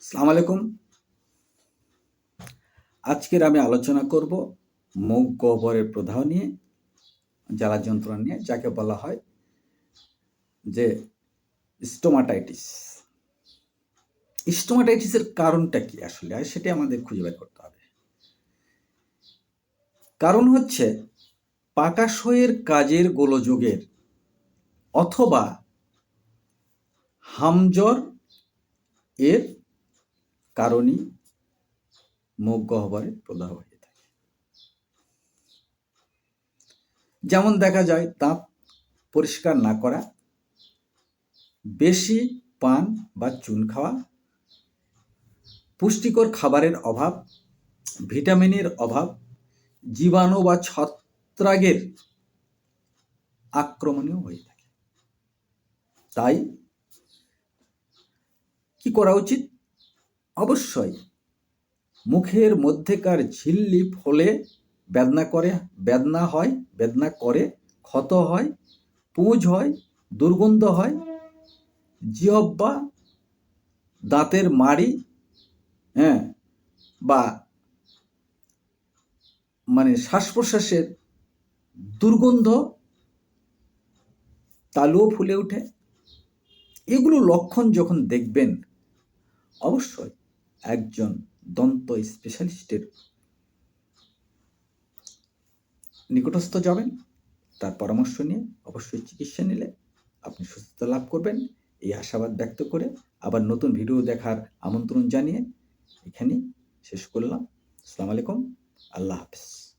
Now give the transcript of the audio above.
আসসালামু আলাইকুম। আজকের আমি আলোচনা করব মুখ গহ্বরের প্রদাহ নিয়ে, জ্বালা যন্ত্রণা নিয়ে, যাকে বলা হয় যে স্টোমাটাইটিস। স্টোমাটাইটিসের কারণটা কি আসলে, আর সেটা আমাদের খুঁজে বের করতে হবে। কারণ হচ্ছে পাকাশয়ের কাজের গোলযোগের অথবা হামজ্বর এর কারণই মুখ গহ্বরের প্রদাহ হয়ে থাকে। যেমন দেখা যায় দাঁত পরিষ্কার না করা, বেশি পান বা চুন খাওয়া, পুষ্টিকর খাবারের অভাব, ভিটামিনের অভাব, জীবাণু বা ছত্রাকের আক্রমণেও হয়ে থাকে। তাই কি করা উচিত? অবশ্যই মুখের মধ্যেকার ঝিল্লি ফলে বেদনা করে, ক্ষত হয়, পুঁজ হয়, দুর্গন্ধ হয়, জিহ্বা, দাঁতের মাড়ি বা শ্বাস প্রশ্বাসের দুর্গন্ধ, তালুও ফুলে ওঠে। এগুলো লক্ষণ যখন দেখবেন, অবশ্যই একজন দন্ত স্পেশালিস্টের নিকটস্থ যাবেন। তার পরামর্শ নিয়ে অবশ্যই চিকিৎসা নিলে আপনি সুস্থতা লাভ করবেন, এই আশাবাদ ব্যক্ত করে আবার নতুন ভিডিও দেখার আমন্ত্রণ জানিয়ে এখানেই শেষ করলাম। আসসালামু আলাইকুম, আল্লাহ হাফেজ।